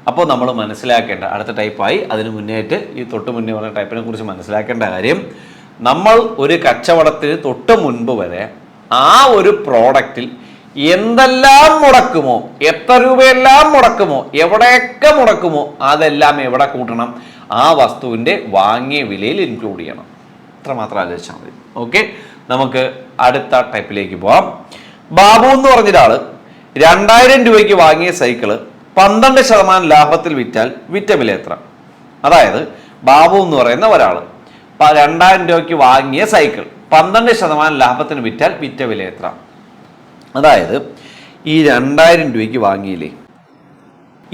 അപ്പോൾ നമ്മൾ മനസ്സിലാക്കേണ്ട അടുത്ത ടൈപ്പായി, അതിന് മുന്നേറ്റ് ഈ തൊട്ട് മുന്നേ പറഞ്ഞ ടൈപ്പിനെ കുറിച്ച് മനസ്സിലാക്കേണ്ട കാര്യം, നമ്മൾ ഒരു കച്ചവടത്തിന് തൊട്ട് മുൻപ് വരെ ആ ഒരു പ്രോഡക്റ്റിൽ എന്തെല്ലാം മുടക്കുമോ, എത്ര രൂപയെല്ലാം മുടക്കുമോ, എവിടെയൊക്കെ മുടക്കുമോ അതെല്ലാം എവിടെ കൂട്ടണം? ആ വസ്തുവിൻ്റെ വാങ്ങിയ വിലയിൽ ഇൻക്ലൂഡ് ചെയ്യണം. അത്ര മാത്രം ആലോചിച്ചാൽ മതി. ഓക്കെ, നമുക്ക് അടുത്ത ടൈപ്പിലേക്ക് പോവാം. ബാബു എന്ന് പറഞ്ഞൊരാൾ 2,000 രൂപയ്ക്ക് വാങ്ങിയ സൈക്കിള് 12% ലാഭത്തിൽ വിറ്റാൽ വിറ്റ വില എത്ര? അതായത് ബാബു എന്ന് പറയുന്ന ഒരാൾ 2,000 രൂപയ്ക്ക് വാങ്ങിയ സൈക്കിൾ 12% ലാഭത്തിന് വിറ്റാൽ വിറ്റ വില എത്ര? അതായത് ഈ 2,000 രൂപയ്ക്ക് വാങ്ങിയില്ലേ,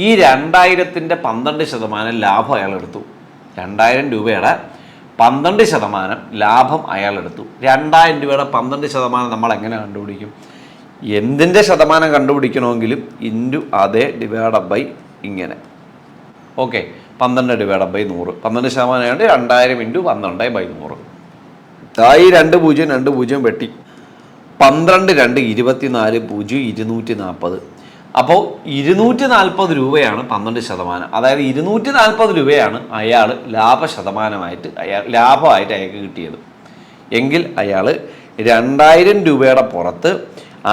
ഈ 2,000ൻ്റെ 12% ലാഭം അയാൾ എടുത്തു. 2,000 രൂപയുടെ 12% ലാഭം അയാൾ എടുത്തു. 2,000 രൂപയുടെ 12% നമ്മൾ എങ്ങനെ കണ്ടുപിടിക്കും? എന്തിൻ്റെ ശതമാനം കണ്ടുപിടിക്കണമെങ്കിലും ഇൻറ്റു അതേ ഡിവൈഡഡ് ബൈ ഇങ്ങനെ. ഓക്കെ, 12/100. 12% ആയതുകൊണ്ട് 2,000 × 12/100. ഈ 2 0 2 0 വെട്ടി, 12 2 24 0 240. അപ്പോൾ 240 രൂപയാണ് 12%. അതായത് 240 രൂപയാണ് അയാൾ ലാഭമായിട്ട് അയാൾക്ക് കിട്ടിയത്. എങ്കിൽ അയാൾ 2,000 രൂപയുടെ പുറത്ത്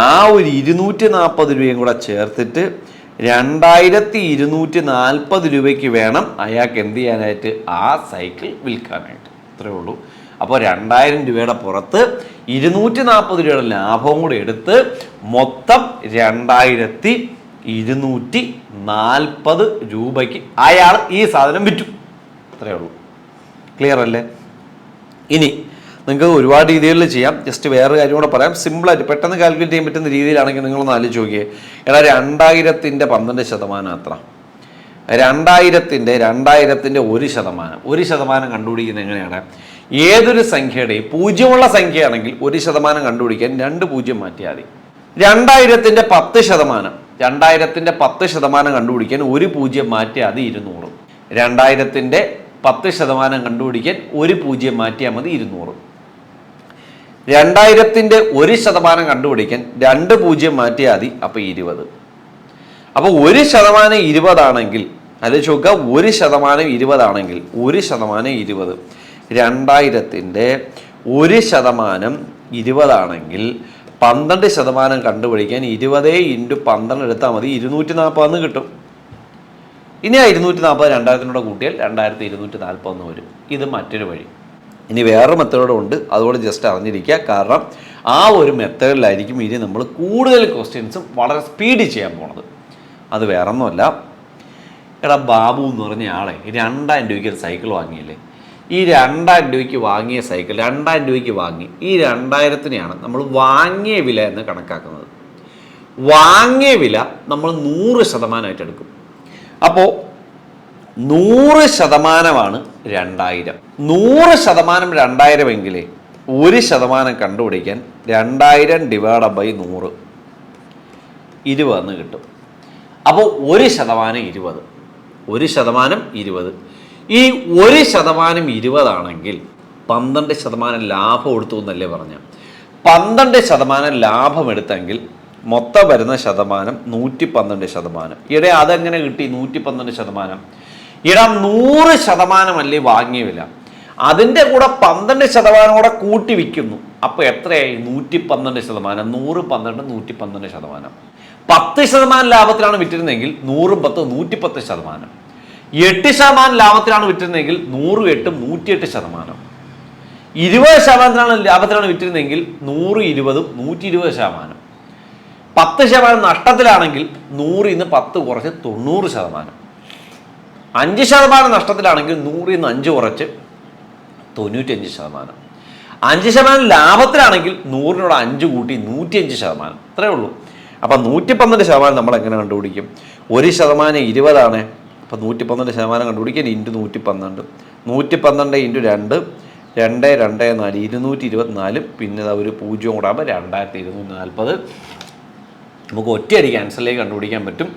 ആ ഒരു 240 രൂപയും കൂടെ ചേർത്തിട്ട് 2,240 രൂപയ്ക്ക് വേണം അയാൾക്ക് എന്ത് ചെയ്യാനായിട്ട്? ആ സൈക്കിൾ വിൽക്കാനായിട്ട്. അത്രേ ഉള്ളൂ. അപ്പോൾ 2,000 രൂപയുടെ പുറത്ത് 240 രൂപയുടെ ലാഭവും കൂടെ എടുത്ത് മൊത്തം 2,240 രൂപയ്ക്ക് അയാൾ ഈ സാധനം വിറ്റു. അത്രേ ഉള്ളൂ. ക്ലിയർ അല്ലേ? ഇനി നിങ്ങൾക്ക് ഒരുപാട് രീതികളിൽ ചെയ്യാം. ജസ്റ്റ് വേറൊരു കാര്യം കൂടെ പറയാം. സിമ്പിളായിട്ട് പെട്ടെന്ന് കാൽക്കുലേറ്റ് ചെയ്യാൻ പറ്റുന്ന രീതിയിലാണെങ്കിൽ നിങ്ങളൊന്ന് ആലോചിച്ച് നോക്കിയേ. 2,000ൻ്റെ 12% എത്ര? 2,000ൻ്റെ 1% കണ്ടുപിടിക്കുന്നത് എങ്ങനെയാണ്? ഏതൊരു സംഖ്യയുടെയും 0 സംഖ്യയാണെങ്കിൽ 1% കണ്ടുപിടിക്കാൻ 2 0 മാറ്റിയാൽ മതി. 2,000ൻ്റെ 10%, 2,000ൻ്റെ 10% കണ്ടുപിടിക്കാൻ 1 0 മാറ്റിയാൽ മതി 200. 2,000ൻ്റെ 10% കണ്ടുപിടിക്കാൻ 1 0 മാറ്റിയാൽ മതി 200. 2,000ൻ്റെ 1% കണ്ടുപിടിക്കാൻ 2 0 മാറ്റിയാൽ മതി, അപ്പോൾ 20. അപ്പോൾ 1% 20 ആണെങ്കിൽ, അല്ലെങ്കിൽ ചോദിക്കുക 1% 20 ആണെങ്കിൽ 1% 20, 2,000ൻ്റെ 1% 20 ആണെങ്കിൽ 12% കണ്ടുപിടിക്കാൻ 20 × 12 എടുത്താൽ മതി 240 കിട്ടും. ഇനി ആ 240 2000 കൂട്ടിയാൽ 2241 വരും. ഇത് മറ്റൊരു വഴി. ഇനി വേറൊരു മെത്തേഡും ഉണ്ട്, അതുകൊണ്ട് ജസ്റ്റ് അറിഞ്ഞിരിക്കുക. കാരണം ആ ഒരു മെത്തേഡിലായിരിക്കും ഇനി നമ്മൾ കൂടുതൽ ക്വസ്റ്റ്യൻസും വളരെ സ്പീഡിൽ ചെയ്യാൻ പോണത്. അത് വേറൊന്നുമല്ല, എടാ ബാബു എന്ന് പറഞ്ഞ ആളെ 2000 രൂപയ്ക്ക് ഒരു സൈക്കിൾ വാങ്ങിയില്ലേ, ഈ 2000 രൂപയ്ക്ക് വാങ്ങിയ സൈക്കിൾ 2000 രൂപയ്ക്ക് വാങ്ങി, ഈ 2000-നെയാണ് നമ്മൾ വാങ്ങിയ വില എന്ന് കണക്കാക്കുന്നത്. വാങ്ങിയ വില നമ്മൾ 100% എടുക്കും. അപ്പോൾ 100%ആണ് 2000. 100% 2000 എങ്കിലേ 1% കണ്ടുപിടിക്കാൻ 2000 / 100 20 എന്ന് കിട്ടും. അപ്പോൾ 1% 20. 1% 20. ഈ 1% 20 ആണെങ്കിൽ 12% ലാഭം എടുത്തു എന്നല്ലേ പറഞ്ഞ. 12% ലാഭം എടുത്തെങ്കിൽ മൊത്തം വരുന്ന ശതമാനം 112%. ഇവിടെ അതെങ്ങനെ കിട്ടി 112%? ഇവിടെ 100% അല്ലേ വാങ്ങിയ വില, അതിൻ്റെ കൂടെ 12% കൂടെ കൂട്ടി വിൽക്കുന്നു. അപ്പോൾ എത്രയായി? 112%. 100 12 112%. 10% ലാഭത്തിലാണ് വിറ്റിരുന്നെങ്കിൽ 100 10 110%. 8% ലാഭത്തിലാണ് വിറ്റിരുന്നെങ്കിൽ 100 8 108%. 20% ലാഭത്തിലാണ് വിറ്റിരുന്നെങ്കിൽ 100 20 120%. 10% നഷ്ടത്തിലാണെങ്കിൽ 100 10 കുറച്ച് 90%. 5% നഷ്ടത്തിലാണെങ്കിൽ 100 5 കുറച്ച് 95%. 5% ലാഭത്തിലാണെങ്കിൽ 100 5 കൂട്ടി 105%. അത്രയേ ഉള്ളൂ. അപ്പം 112% നമ്മൾ എങ്ങനെ കണ്ടുപിടിക്കും? 1% 20 അപ്പോൾ 112% കണ്ടുപിടിക്കാൻ ഇൻറ്റു 112. 112 ഇൻറ്റു 2 2 2 4 224. പിന്നെ ഒരു 0 കൂടെ ആകുമ്പോൾ 2240. നമുക്ക് ഒറ്റയടിക്ക് ആൻസറിലേക്ക് കണ്ടുപിടിക്കാൻ പറ്റും.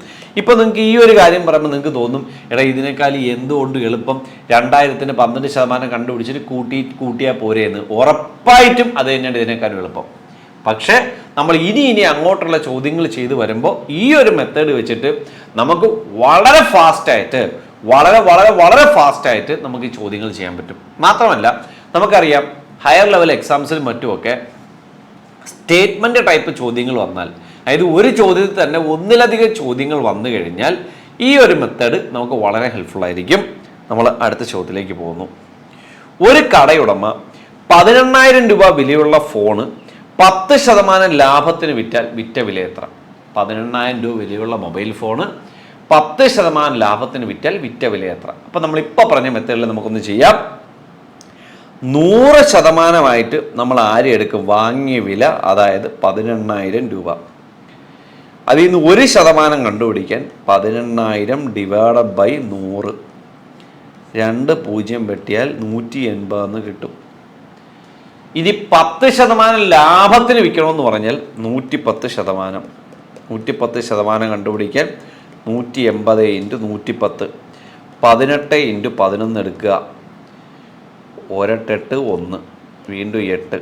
ഇപ്പോൾ നിങ്ങൾക്ക് ഈ ഒരു കാര്യം പറയുമ്പോൾ നിങ്ങൾക്ക് തോന്നും, എടാ ഇതിനേക്കാൾ എന്തുകൊണ്ട് എളുപ്പം 2000-ന് 12% കണ്ടുപിടിച്ചിട്ട് കൂട്ടിയാൽ പോരെയെന്ന്. ഉറപ്പായിട്ടും അത് തന്നെയാണ് ഇതിനേക്കാളും എളുപ്പം. പക്ഷേ നമ്മൾ ഇനി അങ്ങോട്ടുള്ള ചോദ്യങ്ങൾ ചെയ്ത് വരുമ്പോൾ ഈ ഒരു മെത്തേഡ് വെച്ചിട്ട് നമുക്ക് വളരെ ഫാസ്റ്റായിട്ട് വളരെ ഫാസ്റ്റായിട്ട് നമുക്ക് ഈ ചോദ്യങ്ങൾ ചെയ്യാൻ പറ്റും. മാത്രമല്ല നമുക്കറിയാം ഹയർ ലെവൽ എക്സാംസിനും മറ്റുമൊക്കെ സ്റ്റേറ്റ്മെൻറ്റ് ടൈപ്പ് ചോദ്യങ്ങൾ വന്നാൽ, അതായത് ഒരു ചോദ്യത്തിൽ തന്നെ ഒന്നിലധികം ചോദ്യങ്ങൾ വന്നു കഴിഞ്ഞാൽ ഈ ഒരു മെത്തേഡ് നമുക്ക് വളരെ ഹെൽപ്ഫുൾ ആയിരിക്കും. നമ്മൾ അടുത്ത ചോദ്യത്തിലേക്ക് പോകുന്നു. ഒരു കടയുടമ 18,000 രൂപ വിലയുള്ള ഫോണ് 10% ലാഭത്തിന് വിറ്റാൽ വിറ്റ വില എത്ര? 18,000 രൂപ വിലയുള്ള മൊബൈൽ ഫോണ് 10% ലാഭത്തിന് വിറ്റാൽ വിറ്റ വില എത്ര? അപ്പം നമ്മളിപ്പോൾ പറഞ്ഞ മെത്തേഡിൽ നമുക്കൊന്ന് ചെയ്യാം. 100% നമ്മൾ ആരെ എടുക്കും? വാങ്ങിയ വില, അതായത് 18,000 രൂപ. അതിൽ നിന്ന് 1% കണ്ടുപിടിക്കാൻ 18,000 / 100. 2 0 വെട്ടിയാൽ 180 എന്ന് കിട്ടും. ഇനി 10% ലാഭത്തിന് വിൽക്കണമെന്ന് പറഞ്ഞാൽ 110%. 110% കണ്ടുപിടിക്കാൻ 180 × 110. 18 × 11 എടുക്കുക. 1 8 1 വീണ്ടും 8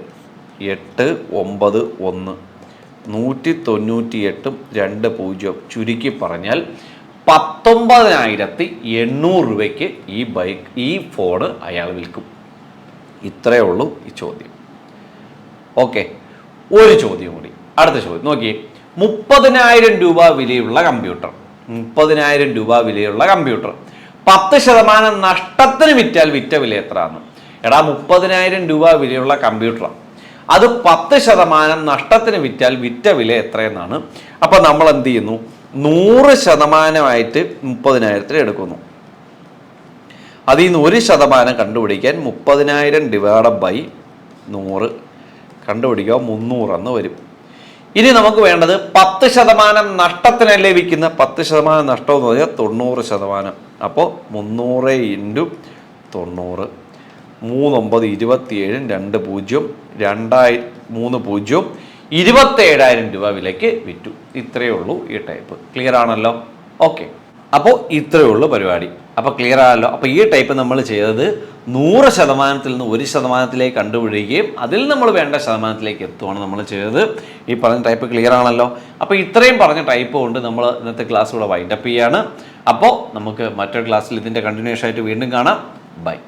8 9 1 198 2 0. ചുരുക്കി പറഞ്ഞാൽ 19,800 രൂപയ്ക്ക് ഈ ഫോണ് അയാൾ വിൽക്കും. ഇത്രയേ ഉള്ളൂ ഈ ചോദ്യം. ഓക്കെ, ഒരു ചോദ്യം കൂടി. അടുത്ത ചോദ്യം നോക്കിയേ. 30,000 രൂപ വിലയുള്ള കമ്പ്യൂട്ടർ 10% നഷ്ടത്തിന് വിറ്റാൽ വിറ്റ വില എത്രയാണ്? എടാ 30,000 രൂപ വിലയുള്ള കമ്പ്യൂട്ടർ, അത് 10% നഷ്ടത്തിന് വിറ്റാൽ വിറ്റ വില എത്രയെന്നാണ്. അപ്പം നമ്മൾ എന്ത് ചെയ്യുന്നു? 100% 30,000 എടുക്കുന്നു. അതിൽ നിന്ന് 1% കണ്ടുപിടിക്കാൻ 30,000 / 100 കണ്ടുപിടിക്കുക. 300 എന്ന് വരും. ഇനി നമുക്ക് വേണ്ടത് 10% നഷ്ടത്തിനല്ലേ വിൽക്കുന്ന. 10% നഷ്ടം എന്ന് പറഞ്ഞാൽ 90%. അപ്പോൾ 300 × 90. 3 9 27 2 0 3 0 27,000 രൂപ വിലയ്ക്ക് വിറ്റു. ഇത്രയേ ഉള്ളൂ ഈ ടൈപ്പ്. ക്ലിയർ ആണല്ലോ? ഓക്കെ, അപ്പോൾ ഇത്രയേ ഉള്ളൂ പരിപാടി. അപ്പോൾ ക്ലിയർ ആണല്ലോ? അപ്പോൾ ഈ ടൈപ്പ് നമ്മൾ ചെയ്തത് 100%-ൽ നിന്ന് 1%-ലേക്ക് കണ്ടുപിടിക്കുകയും അതിൽ നമ്മൾ വേണ്ട ശതമാനത്തിലേക്ക് എത്തുകയാണ് നമ്മൾ ചെയ്തത്. ഈ പറഞ്ഞ ടൈപ്പ് ക്ലിയർ ആണല്ലോ? അപ്പോൾ ഇത്രയും പറഞ്ഞ ടൈപ്പ് കൊണ്ട് നമ്മൾ ഇന്നത്തെ ക്ലാസ് ഇവിടെ വൈൻഡപ്പ് ചെയ്യാണ്. അപ്പോൾ നമുക്ക് മറ്റൊരു ക്ലാസ്സിൽ ഇതിൻ്റെ കണ്ടിന്യൂഷൻ ആയിട്ട് വീണ്ടും കാണാം. ബൈ.